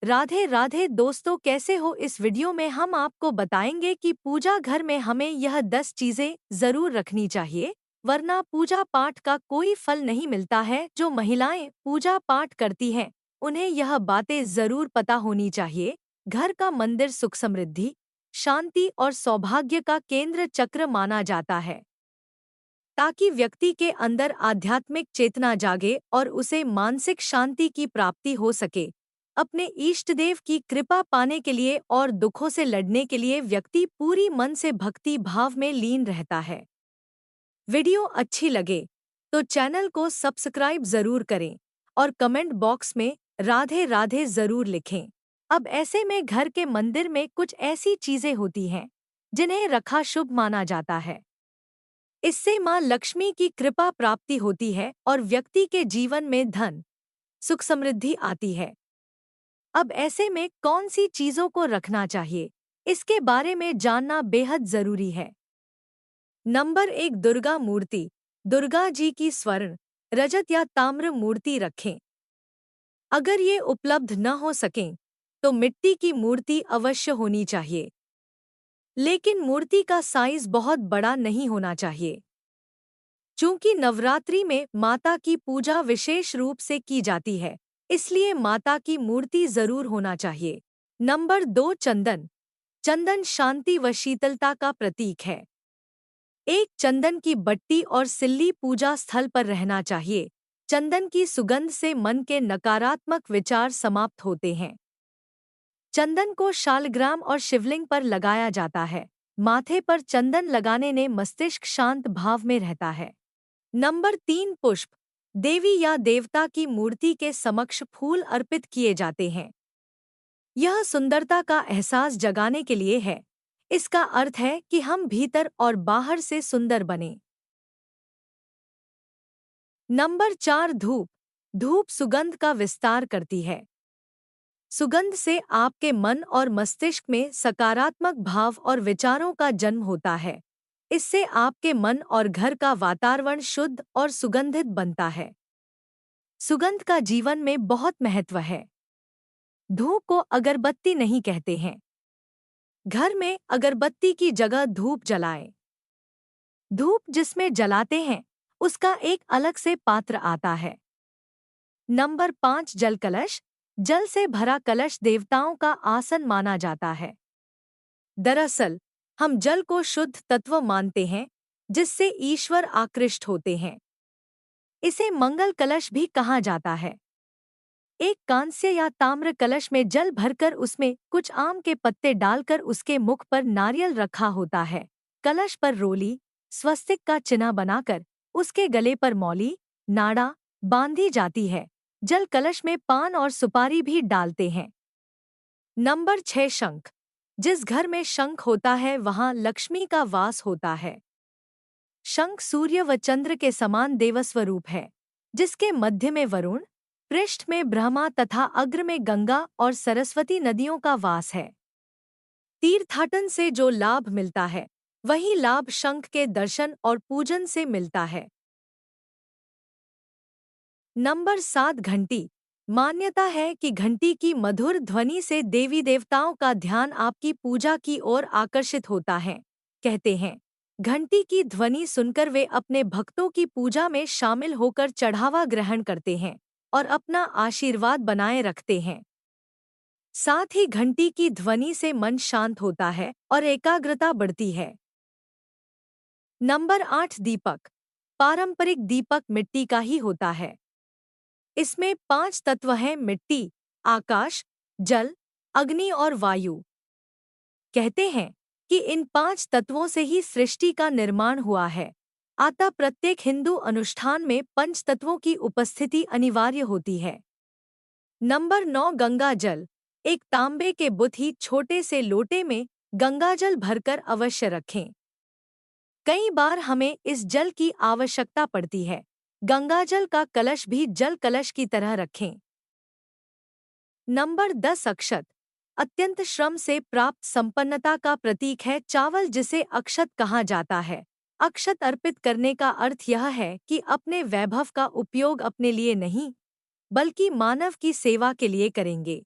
राधे राधे दोस्तों, कैसे हो। इस वीडियो में हम आपको बताएंगे कि पूजा घर में हमें यह 10 चीजें जरूर रखनी चाहिए, वरना पूजा पाठ का कोई फल नहीं मिलता है। जो महिलाएं पूजा पाठ करती हैं उन्हें यह बातें जरूर पता होनी चाहिए। घर का मंदिर सुख समृद्धि, शांति और सौभाग्य का केंद्र चक्र माना जाता है, ताकि व्यक्ति के अंदर आध्यात्मिक चेतना जागे और उसे मानसिक शांति की प्राप्ति हो सके। अपने इष्ट देव की कृपा पाने के लिए और दुखों से लड़ने के लिए व्यक्ति पूरी मन से भक्ति भाव में लीन रहता है। वीडियो अच्छी लगे तो चैनल को सब्सक्राइब जरूर करें और कमेंट बॉक्स में राधे राधे जरूर लिखें। अब ऐसे में घर के मंदिर में कुछ ऐसी चीजें होती हैं जिन्हें रखा शुभ माना जाता है। इससे मां लक्ष्मी की कृपा प्राप्ति होती है और व्यक्ति के जीवन में धन सुख समृद्धि आती है। अब ऐसे में कौन सी चीजों को रखना चाहिए, इसके बारे में जानना बेहद जरूरी है। नंबर 1, दुर्गा मूर्ति। दुर्गा जी की स्वर्ण, रजत या ताम्र मूर्ति रखें। अगर ये उपलब्ध न हो सकें तो मिट्टी की मूर्ति अवश्य होनी चाहिए, लेकिन मूर्ति का साइज बहुत बड़ा नहीं होना चाहिए। चूंकि नवरात्रि में माता की पूजा विशेष रूप से की जाती है, इसलिए माता की मूर्ति जरूर होना चाहिए। नंबर 2, चंदन। चंदन शांति व शीतलता का प्रतीक है। एक चंदन की बट्टी और सिल्ली पूजा स्थल पर रहना चाहिए। चंदन की सुगंध से मन के नकारात्मक विचार समाप्त होते हैं। चंदन को शालग्राम और शिवलिंग पर लगाया जाता है। माथे पर चंदन लगाने ने मस्तिष्क शांत भाव में रहता है। नंबर 3, पुष्प। देवी या देवता की मूर्ति के समक्ष फूल अर्पित किए जाते हैं। यह सुंदरता का एहसास जगाने के लिए है। इसका अर्थ है कि हम भीतर और बाहर से सुंदर बने। नंबर 4, धूप। धूप सुगंध का विस्तार करती है। सुगंध से आपके मन और मस्तिष्क में सकारात्मक भाव और विचारों का जन्म होता है। इससे आपके मन और घर का वातावरण शुद्ध और सुगंधित बनता है। सुगंध का जीवन में बहुत महत्व है। धूप को अगरबत्ती नहीं कहते हैं। घर में अगरबत्ती की जगह धूप जलाएं। धूप जिसमें जलाते हैं उसका एक अलग से पात्र आता है। नंबर 5, जल कलश। जल से भरा कलश देवताओं का आसन माना जाता है। दरअसल हम जल को शुद्ध तत्व मानते हैं, जिससे ईश्वर आकृष्ट होते हैं। इसे मंगल कलश भी कहा जाता है। एक कांस्य या ताम्र कलश में जल भरकर उसमें कुछ आम के पत्ते डालकर उसके मुख पर नारियल रखा होता है। कलश पर रोली, स्वस्तिक का चिन्ह बनाकर उसके गले पर मौली, नाड़ा बांधी जाती है। जल कलश में पान और सुपारी भी डालते हैं। नंबर 6, शंख। जिस घर में शंख होता है वहां लक्ष्मी का वास होता है। शंख सूर्य व चंद्र के समान देवस्वरूप है, जिसके मध्य में वरुण, पृष्ठ में ब्रह्मा तथा अग्र में गंगा और सरस्वती नदियों का वास है। तीर्थाटन से जो लाभ मिलता है वही लाभ शंख के दर्शन और पूजन से मिलता है। नंबर 7, घंटी। मान्यता है कि घंटी की मधुर ध्वनि से देवी देवताओं का ध्यान आपकी पूजा की ओर आकर्षित होता है। कहते हैं घंटी की ध्वनि सुनकर वे अपने भक्तों की पूजा में शामिल होकर चढ़ावा ग्रहण करते हैं और अपना आशीर्वाद बनाए रखते हैं। साथ ही घंटी की ध्वनि से मन शांत होता है और एकाग्रता बढ़ती है। नंबर 8, दीपक। पारंपरिक दीपक मिट्टी का ही होता है। इसमें 5 तत्व हैं: मिट्टी, आकाश, जल, अग्नि और वायु। कहते हैं कि इन 5 तत्वों से ही सृष्टि का निर्माण हुआ है। अतः प्रत्येक हिंदू अनुष्ठान में पंच तत्वों की उपस्थिति अनिवार्य होती है। नंबर 9, गंगा जल। एक तांबे के बहुत ही छोटे से लोटे में गंगाजल भरकर अवश्य रखें। कई बार हमें इस जल की आवश्यकता पड़ती है। गंगाजल का कलश भी जल कलश की तरह रखें। नंबर 10, अक्षत। अत्यंत श्रम से प्राप्त संपन्नता का प्रतीक है चावल, जिसे अक्षत कहा जाता है। अक्षत अर्पित करने का अर्थ यह है कि अपने वैभव का उपयोग अपने लिए नहीं बल्कि मानव की सेवा के लिए करेंगे।